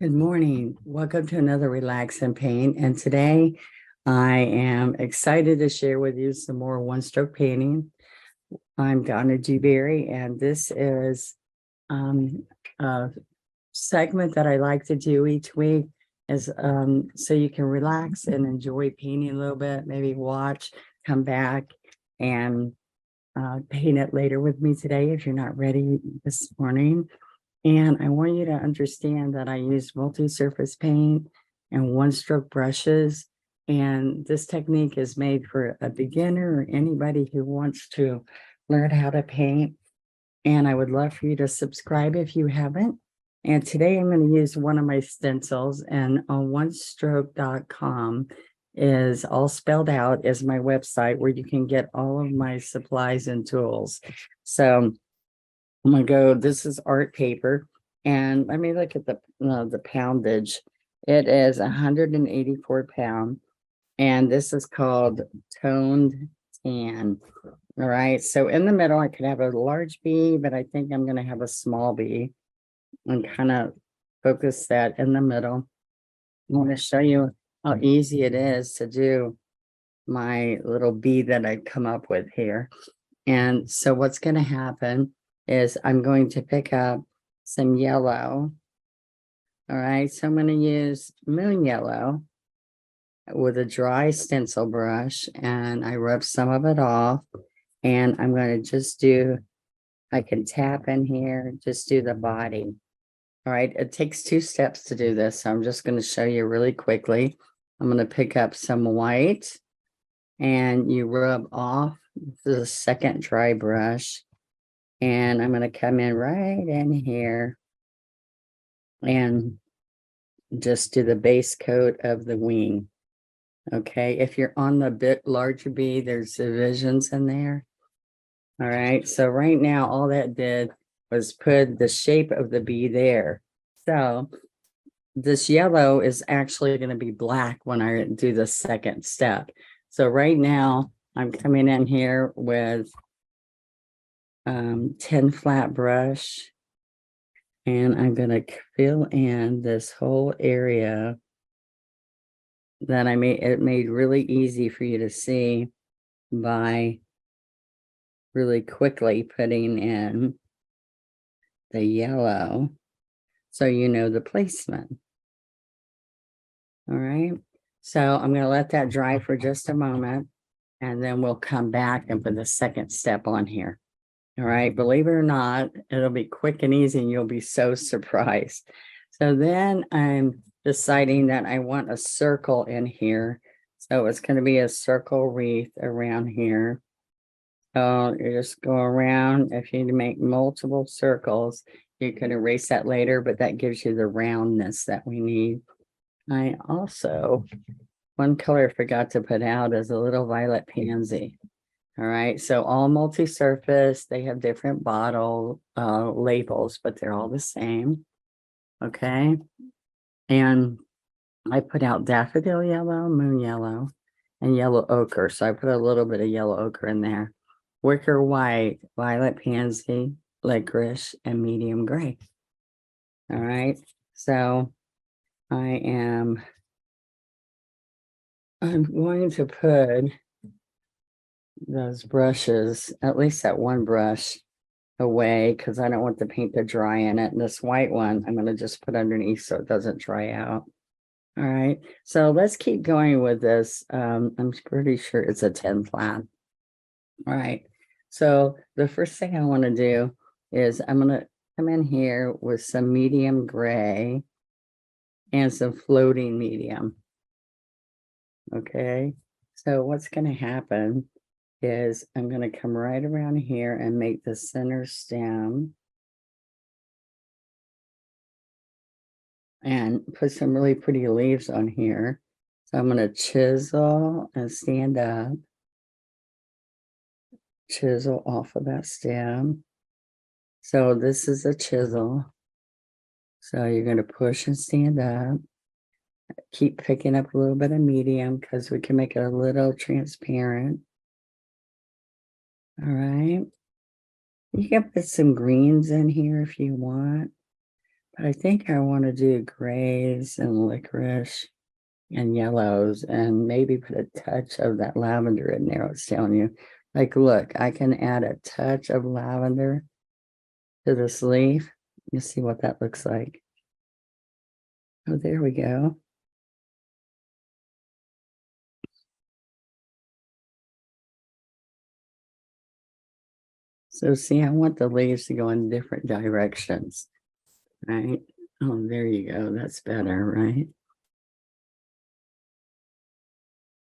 Good morning. Welcome to another Relax and Paint. And today I am excited to share with you some more one-stroke painting. I'm Donna Dewberry, and this is a segment that I like to do each week is so you can relax and enjoy painting a little bit, maybe watch, come back and paint it later with me today if you're not ready this morning. And I want you to understand that I use multi-surface paint and one-stroke brushes. And this technique is made for a beginner or anybody who wants to learn how to paint. And I would love for you to subscribe if you haven't. And today I'm going to use one of my stencils, and on onestroke.com is all spelled out is my website where you can get all of my supplies and tools. So I'm gonna go, this is art paper, and let me look at the poundage. It is 184 pound, and this is called toned tan. All right, so in the middle, I could have a large bee, but I think I'm gonna have a small bee and kind of focus that in the middle. I want to show you how easy it is to do my little bee that I come up with here. And so what's going to happen is I'm going to pick up some yellow. All right, so I'm going to use moon yellow with a dry stencil brush, and I rub some of it off, and I'm going to just do, I can tap in here, just do the body. All right, it takes 2 steps to do this, so I'm just going to show you really quickly. I'm going to pick up some white, and you rub off the second dry brush, and I'm going to come in right in here and just do the base coat of the wing. Okay, if you're on the bit larger bee, there's divisions in there. All right, so right now all that did was put the shape of the bee there. So this yellow is actually going to be black when I do the second step. So right now I'm coming in here with 10 flat brush, and I'm going to fill in this whole area that I made. It made really easy for you to see by really quickly putting in the yellow, so you know the placement. All right, so I'm going to let that dry for just a moment, and then we'll come back and put the second step on here. All right, believe it or not, it'll be quick and easy, and you'll be so surprised. So then I'm deciding that I want a circle in here. So it's going to be a circle wreath around here. So you just go around. If you need to make multiple circles, you can erase that later, but that gives you the roundness that we need. I also, one color I forgot to put out is a little violet pansy. All right, so all multi-surface, they have different bottle labels, but they're all the same. Okay, and I put out daffodil yellow, moon yellow, and yellow ochre. So I put a little bit of yellow ochre in there. Wicker white, violet pansy, licorice, and medium gray. All right, so I'm going to put those brushes, at least that one brush, away because I don't want the paint to dry in it. And this white one I'm going to just put underneath so it doesn't dry out. All right, so let's keep going with this. I'm pretty sure it's a 10 flat. All right, so the first thing I want to do is I'm going to come in here with some medium gray and some floating medium. Okay, so what's going to happen is I'm going to come right around here and make the center stem and put some really pretty leaves on here. So I'm going to chisel and stand up, chisel off of that stem. So this is a chisel. So you're going to push and stand up. Keep picking up a little bit of medium because we can make it a little transparent. All right. You can put some greens in here if you want, But I think I want to do grays and licorice and yellows and maybe put a touch of that lavender in there. I was telling you, like, look, I can add a touch of lavender to this leaf. You see what that looks like. Oh, there we go. So see, I want the leaves to go in different directions, right? Oh, there you go. That's better, right?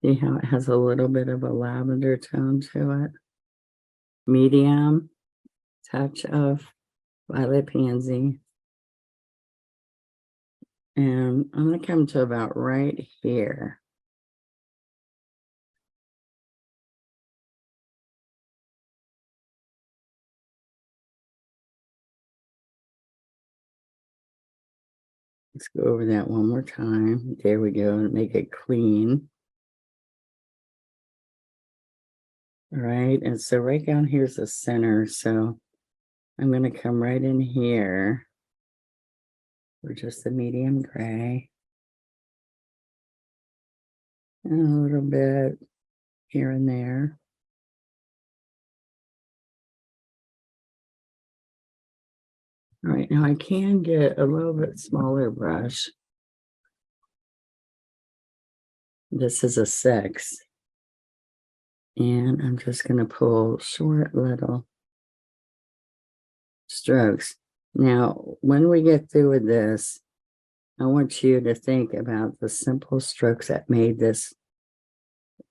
See how it has a little bit of a lavender tone to it? Medium, touch of violet pansy. And I'm going to come to about right here. Let's go over that one more time. There we go. And make it clean. All right. And so right down here's the center. So I'm going to come right in here for just the medium gray. And a little bit here and there. All right. Now I can get a little bit smaller brush. This is a 6. And I'm just going to pull short little strokes. Now, when we get through with this, I want you to think about the simple strokes that made this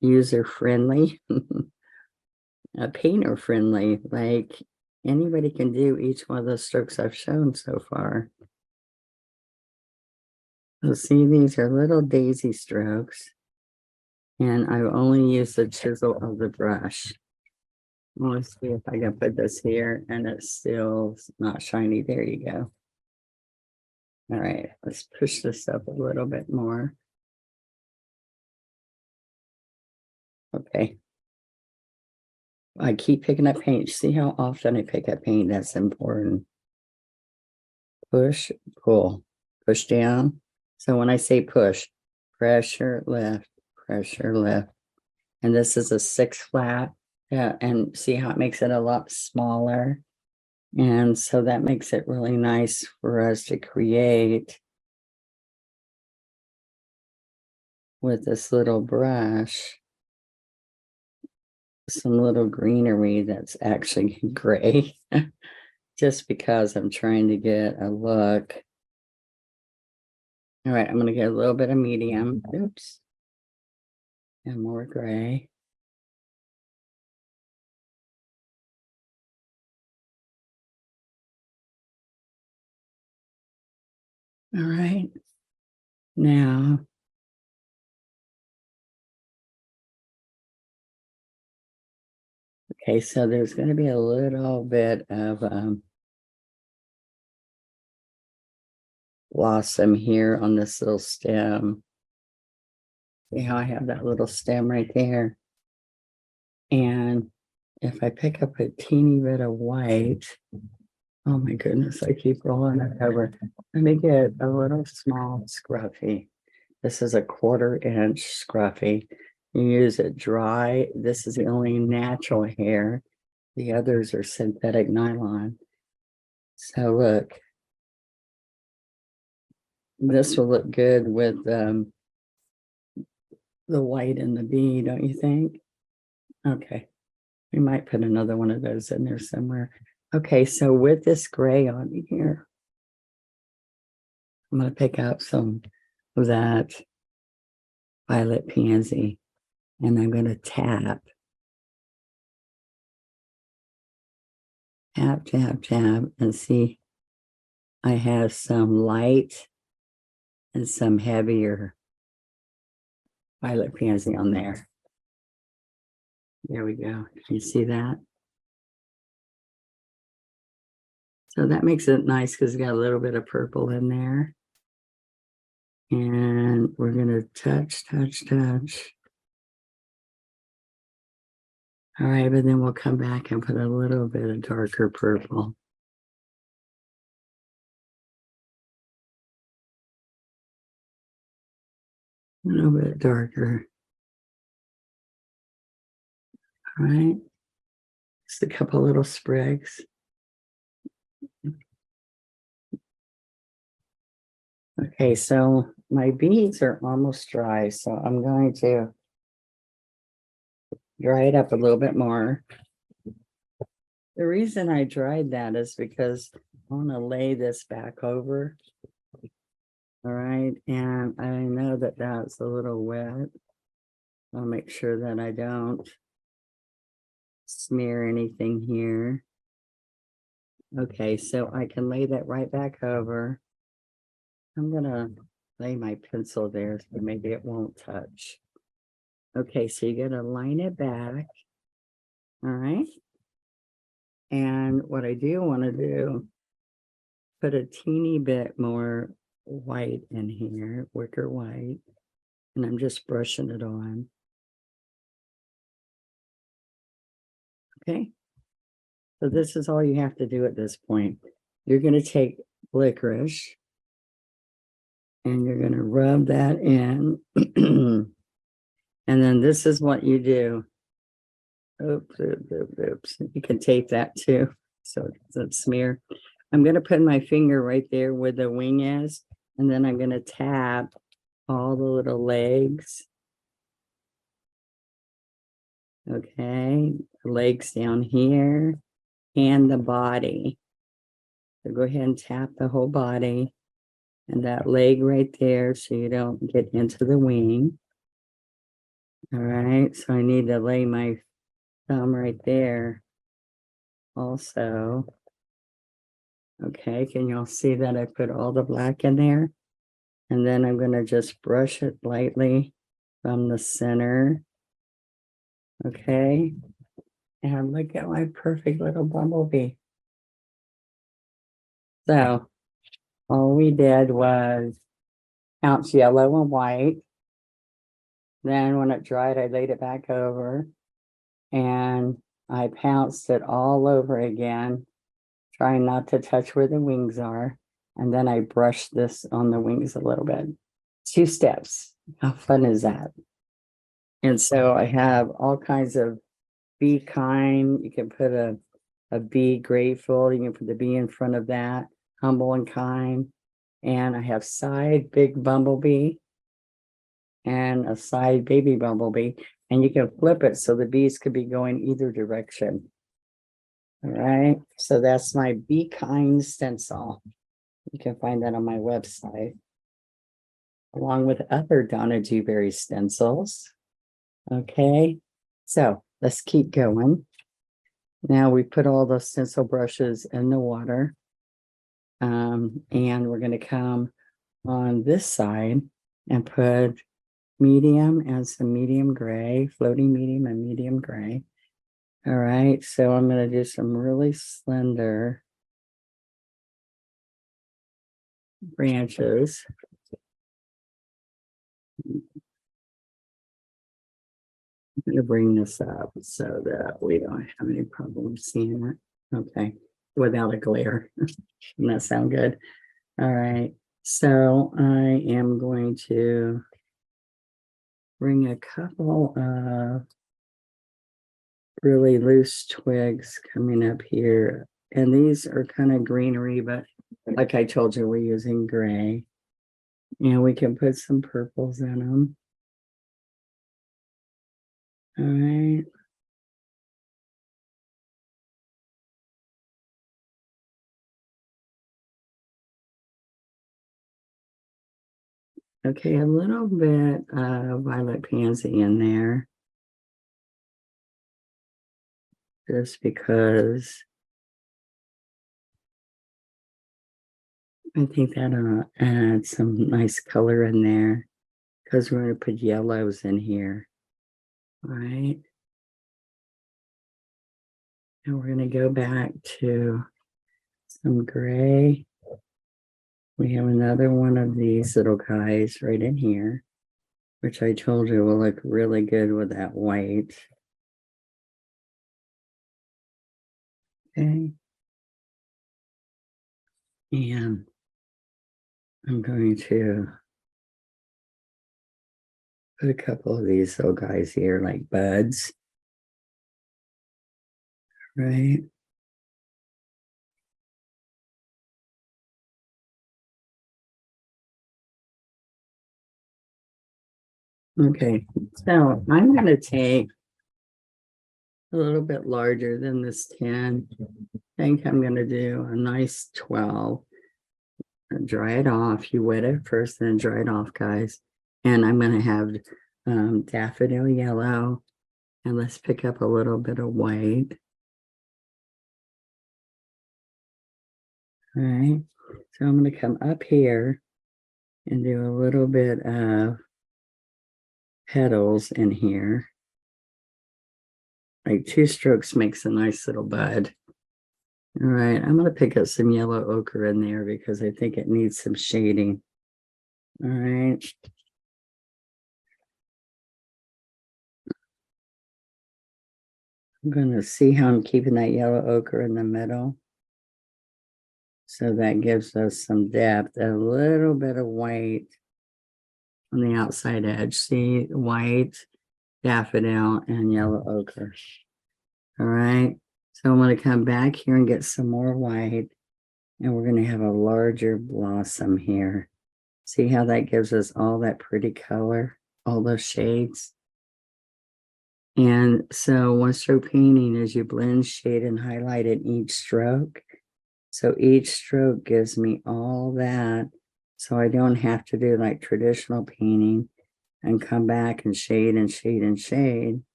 user-friendly, painter-friendly. Like anybody can do each one of those strokes I've shown so far. So see, these are little daisy strokes. And I've only used the chisel of the brush. Let's see if I can put this here and it's still not shiny. There you go. All right, let's push this up a little bit more. Okay. I keep picking up paint. See how often I pick up paint? That's important. Push, pull, push down. So when I say push, pressure, lift, pressure, lift. And this is a 6 flat. Yeah, and see how it makes it a lot smaller. And so that makes it really nice for us to create with this little brush some little greenery that's actually gray just because I'm trying to get a look. All right, I'm going to get a little bit of medium. Oops. And more gray. All right. Now, okay, so there's going to be a little bit of blossom here on this little stem. See how I have that little stem right there? And if I pick up a teeny bit of white, oh my goodness, I keep rolling it over. Let me get a little small scruffy. This is a 1/4 inch scruffy. You use it dry. This is the only natural hair. The others are synthetic nylon. So look, this will look good with the white and the bee, don't you think? Okay, we might put another one of those in there somewhere. Okay, so with this gray on here, I'm going to pick up some of that violet pansy and I'm going to tap, tap, tap, tap, and see I have some light and some heavier violet pansy on there. There we go. Can you see that? So that makes it nice because it's got a little bit of purple in there. And we're going to touch, touch, touch. All right, but then we'll come back and put a little bit of darker purple. A little bit darker. All right. Just a couple little sprigs. Okay, so my beads are almost dry, so I'm going to dry it up a little bit more. The reason I dried that is because I want to lay this back over. All right, and I know that that's a little wet. I'll make sure that I don't smear anything here. Okay, so I can lay that right back over. I'm gonna lay my pencil there so maybe it won't touch. Okay, so you're gonna line it back. All right. And what I do want to do, put a teeny bit more white in here, wicker white, and I'm just brushing it on. Okay. So this is all you have to do at this point. You're going to take licorice and you're going to rub that in. And then this is what you do. Oops, oops, oops, oops. You can tape that too, so it doesn't smear. I'm going to put my finger right there where the wing is, and then I'm going to tap all the little legs. Okay, the legs down here and the body. So go ahead and tap the whole body and that leg right there so you don't get into the wing. All right, so I need to lay my thumb right there also. Okay, can y'all see that I put all the black in there? And then I'm going to just brush it lightly from the center. Okay, and look at my perfect little bumblebee. So all we did was pounce yellow and white. Then when it dried, I laid it back over and I pounced it all over again, trying not to touch where the wings are. And then I brushed this on the wings a little bit. 2 steps. How fun is that? And so I have all kinds of be kind. You can put a be grateful. You can put the be in front of that, humble and kind. And I have side big bumblebee and a side baby bumblebee. And you can flip it so the bees could be going either direction. All right. So that's my Be Kind stencil. You can find that on my website, along with other Donna Dewberry stencils. Okay. So let's keep going. Now we put all the stencil brushes in the water. And we're going to come on this side and put medium and some medium gray, floating medium and medium gray. All right, so I'm going to do some really slender branches. I'm going to bring this up so that we don't have any problem seeing it. Okay, without a glare. Doesn't that sound good? All right, so I am going to bring a couple of really loose twigs coming up here. And these are kind of greenery, but like I told you, we're using gray. And we can put some purples in them. All right. Okay, a little bit of violet pansy in there. Just because I think that'll add some nice color in there, because we're going to put yellows in here. All right. And we're going to go back to some gray. We have another one of these little guys right in here, which I told you will look really good with that white. Okay. And I'm going to put a couple of these little guys here, like buds, right? Okay, so I'm going to take a little bit larger than this 10. I think I'm going to do a nice 12. Dry it off. You wet it first, then dry it off, guys. And I'm going to have daffodil yellow. And let's pick up a little bit of white. All right. So I'm going to come up here and do a little bit of petals in here. Like 2 strokes makes a nice little bud. All right, I'm going to pick up some yellow ochre in there because I think it needs some shading. All right. I'm going to see how I'm keeping that yellow ochre in the middle. So that gives us some depth, a little bit of white on the outside edge. See, white, daffodil, and yellow ochre. All right. So I'm going to come back here and get some more white. And we're going to have a larger blossom here. See how that gives us all that pretty color, all those shades. And so one stroke painting is you blend, shade, and highlight in each stroke. So each stroke gives me all that. So I don't have to do like traditional painting and come back and shade and shade and shade.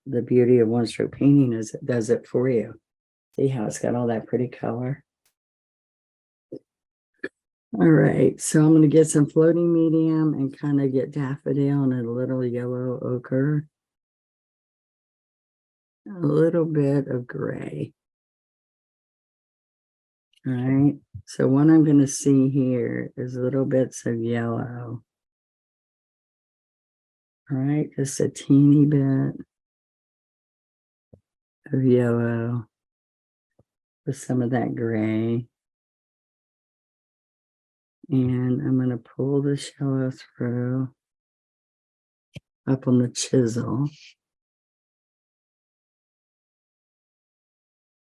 The beauty of one stroke painting is it does it for you. See how it's got all that pretty color? All right, so I'm going to get some floating medium and kind of get daffodil and a little yellow ochre. A little bit of gray. All right, so what I'm going to see here is little bits of yellow. All right, just a teeny bit of yellow with some of that gray. And I'm going to pull the yellow through up on the chisel.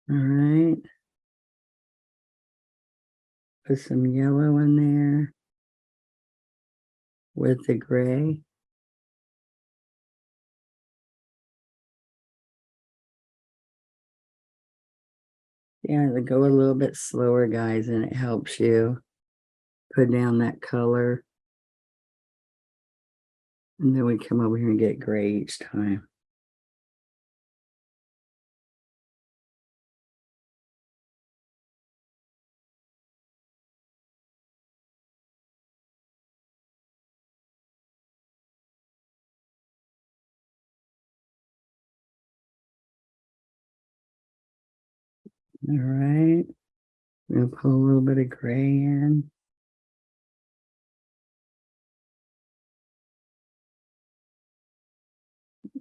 All right. Put some yellow in there with the gray. Yeah, they go a little bit slower, guys, and it helps you put down that color. And then we come over here and get gray each time. All right. We'll pull a little bit of gray in.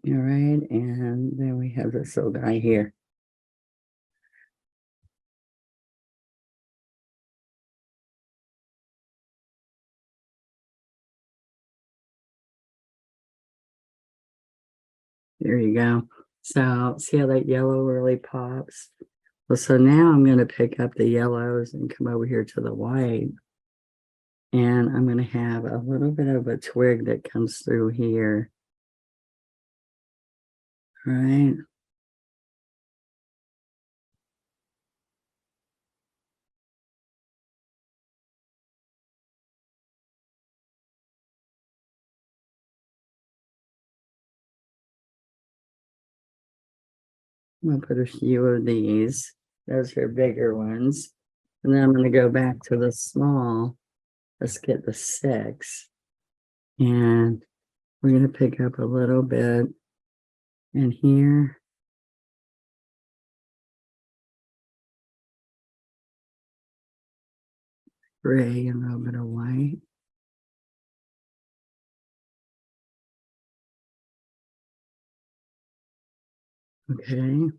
All right. And then we have this little guy here. There you go. So see how that yellow really pops? Well, so now I'm going to pick up the yellows and come over here to the white. And I'm going to have a little bit of a twig that comes through here. All right. I'm going to put a few of these. Those are bigger ones. And then I'm going to go back to the small. Let's get the 6. And we're going to pick up a little bit in here. Gray and a little bit of white. Okay.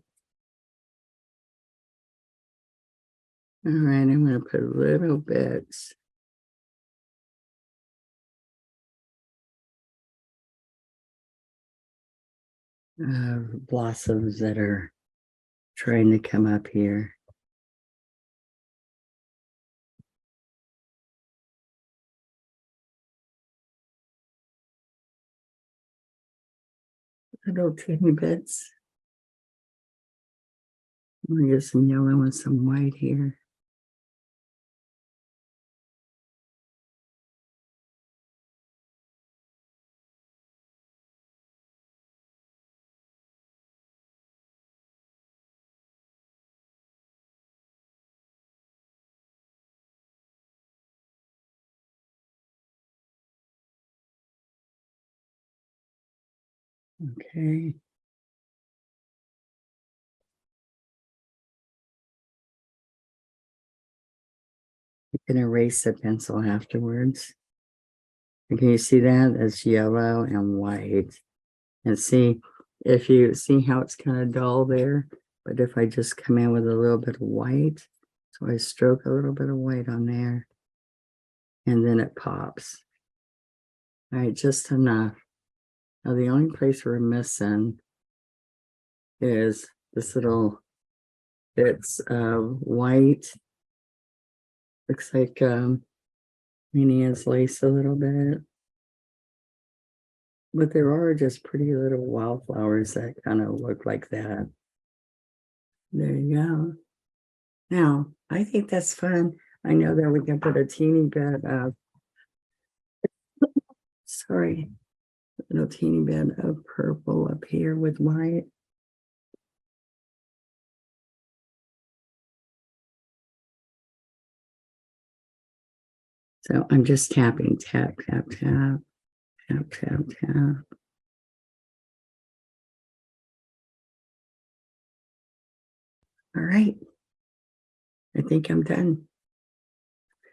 All right, I'm going to put little bits blossoms that are trying to come up here. Little teeny bits. I'm gonna get some yellow and some white here. Okay. You can erase the pencil afterwards. And can you see that? It's yellow and white. And see, if you see how it's kind of dull there, but if I just come in with a little bit of white, so I stroke a little bit of white on there, and then it pops. All right, just enough. Now the only place we're missing is this little bits of white. Looks like Minia's lace a little bit. But there are just pretty little wildflowers that kind of look like that. There you go. Now, I think that's fun. I know that we can put a teeny bit of, sorry, a little teeny bit of purple up here with white. So I'm just tapping, tap, tap, tap, tap, tap, tap. All right. I think I'm done.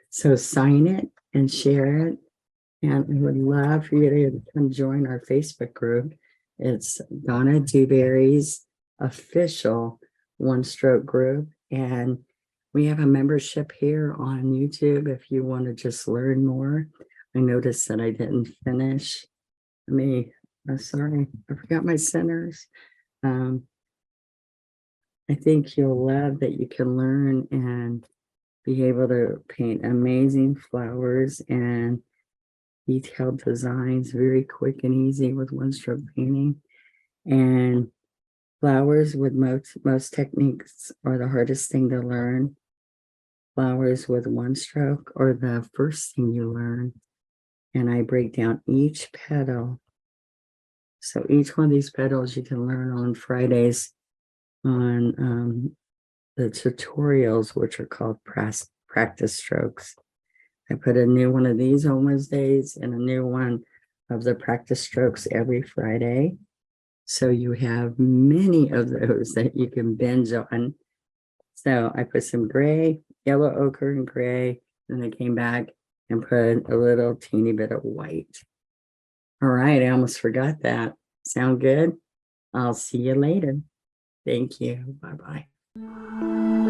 So sign it and share it. And I would love for you to come join our Facebook group. It's Donna Dewberry's official One Stroke group. And we have a membership here on YouTube if you want to just learn more. I noticed that I didn't finish. I'm sorry, I forgot my centers. I think you'll love that you can learn and be able to paint amazing flowers and detailed designs very quick and easy with one stroke painting. And flowers with most techniques are the hardest thing to learn. Flowers with one stroke are the first thing you learn. And I break down each petal. So each one of these petals you can learn on Fridays on the tutorials, which are called practice strokes. I put a new one of these on Wednesdays and a new one of the practice strokes every Friday. So you have many of those that you can binge on. So I put some gray, yellow ochre and gray. Then I came back and put a little teeny bit of white. All right, I almost forgot that. Sound good? I'll see you later. Thank you. Bye-bye.